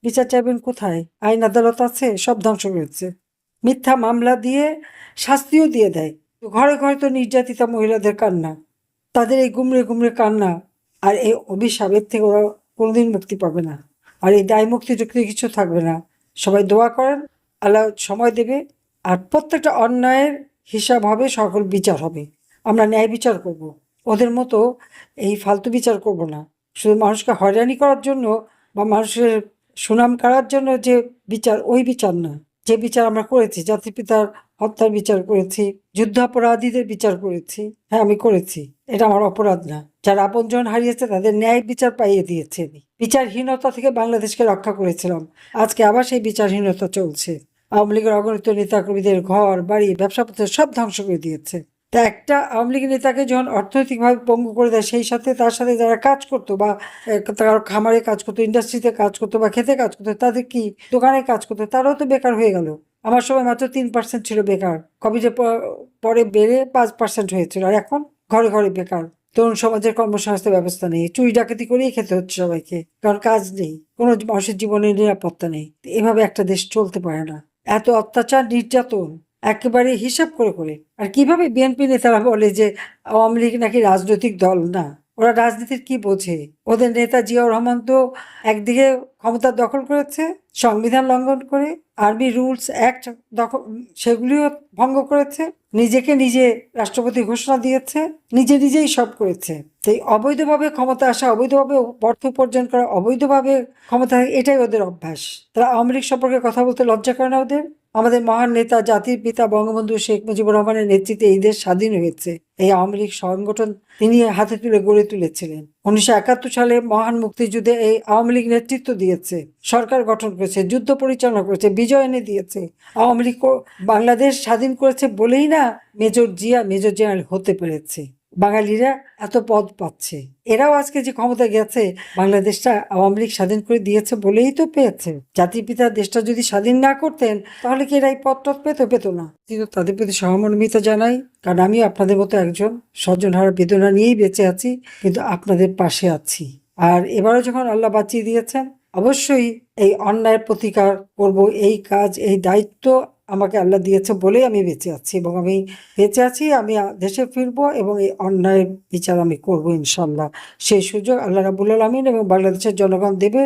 বিচার চাইবেন কোথায়? আইন আদালত আছে? সব ধ্বংস করেছে। মিথ্যা মামলা দিয়ে শাস্তিও দিয়ে দেয়। ঘরে ঘরে তো নির্যাতিতা মহিলাদের কান্না, তাদের এই গুমড়ে গুমড়ে কান্না আর এই অভিশাপের থেকে ওরা কোনোদিন মুক্তি পাবে না। আর এই দায় মুক্তি টুক্তি কিছু থাকবে না। সবাই দোয়া করেন, আল্লাহ সময় দেবে, আর প্রত্যেকটা অন্যায়ের হিসাব হবে, সকল বিচার হবে। আমরা ন্যায় বিচার করব। ওদের মতো এই ফালতু বিচার করব না। শুধু মানুষকে হয়রানি করার জন্য বা মানুষের সুনাম কাড়ার জন্য যে বিচার, ওই বিচার না। যে বিচার আমরা করেছি, জাতির পিতার হত্যার বিচার করেছি, যুদ্ধাপরাধীদের বিচার করেছি। হ্যাঁ, আমি করেছি। এটা আমার অপরাধ না। যারা আপনজন হারিয়েছে তাদের ন্যায় বিচার পাইয়ে দিয়েছে আমি। বিচারহীনতা থেকে বাংলাদেশকে রক্ষা করেছিলাম। আজকে আবার সেই বিচারহীনতা চলছে। আওয়ামী লীগের অগণিত নেতাকর্মীদের ঘর বাড়ি ব্যবসাপত্র সব ধ্বংস করে দিয়েছে। তা একটা আওয়ামী লীগের নেতাকে যখন অর্থনৈতিকভাবে পঙ্গু করে দেয়, সেই সাথে তার সাথে যারা কাজ করতো বা তার খামারে কাজ করতো, ইন্ডাস্ট্রিতে কাজ করতো বা খেতে কাজ করতো, তাদের কি দোকানে কাজ করতো, তারাও তো বেকার হয়ে গেল। আমার সময় মাত্র 3% ছিল বেকার। কোভিডের পরে বেড়ে 5% হয়েছিল, আর এখন ঘরে ঘরে বেকার। তরুণ সমাজের কর্মসংস্থান ব্যবস্থা নেই, চুরি ডাকাতি করেই খেতে হচ্ছে সবাইকে, কারণ কাজ নেই, কোনো মানুষের জীবনের নিরাপত্তা নেই। এভাবে একটা দেশ চলতে পারে না। এত অত্যাচার নির্যাতন একেবারে হিসাব করে করে। আর কিভাবে বিএনপি নেতারা বলে যে আওয়ামী লীগ নাকি রাজনৈতিক দল না? ওরা রাজনীতির কি বোঝে? ওদের নেতা জিয়াউর রহমান তো একদিকে ক্ষমতা দখল করেছে সংবিধান লঙ্ঘন করে, আর্মি রুলস অ্যাক্ট দখল সেগুলিও ভঙ্গ করেছে, নিজেকে নিজে রাষ্ট্রপতি ঘোষণা দিয়েছে, নিজে নিজেই সব করেছে। তাই অবৈধভাবে ক্ষমতা আসা, অবৈধভাবে অর্থ উপার্জন করা, অবৈধভাবে ক্ষমতা, এটাই ওদের অভ্যাস। তারা আওয়ামী লীগ সম্পর্কে কথা বলতে লজ্জা করে না ওদের? আমাদের মহান নেতা জাতির পিতা বঙ্গবন্ধু শেখ মুজিবুর রহমানের নেতৃত্বে এই দেশ স্বাধীন হয়েছে। এই আওয়ামী লীগ সংগঠন তিনি হাতে তুলে গড়ে তুলেছিলেন। 1971 সালে মহান মুক্তিযুদ্ধে এই আওয়ামী লীগ নেতৃত্ব দিয়েছে, সরকার গঠন করেছে, যুদ্ধ পরিচালনা করেছে, বিজয় এনে দিয়েছে। আওয়ামী লীগ বাংলাদেশ স্বাধীন করেছে বলেই না মেজর জিয়া মেজর জেনারেল হতে পেরেছে। বাঙালিরা এত পদ পাচ্ছে। এরাও আজকে যে ক্ষমতা গেছে, বাংলাদেশটা আওয়ামী লীগ স্বাধীন করে দিয়েছে বলেই তো পেয়েছে। জাতির পিতা দেশটা যদি স্বাধীন না করতেন তাহলে কি এরা এই পদ টদ পেত না। কিন্তু তাদের প্রতি সহমর্মিতা জানাই, কারণ আমিও আপনাদের মতো একজন স্বজনহারা বেদনা নিয়েই বেঁচে আছি, কিন্তু আপনাদের পাশে আছি। আর এবারও যখন আল্লাহ বাঁচিয়ে দিয়েছেন, অবশ্যই এই অন্যায়ের প্রতিকার করব। এই কাজ, এই দায়িত্ব আমাকে আল্লাহ দিয়েছে বলেই আমি বেঁচে আছি, এবং আমি বেঁচে আছি। আমি দেশে ফিরবো এবং এই অন্যায়ের বিচার আমি করবো ইনশাল্লাহ। সেই সুযোগ আল্লাহ রাব্বুল আলামিন এবং বাংলাদেশের জনগণ দেবে।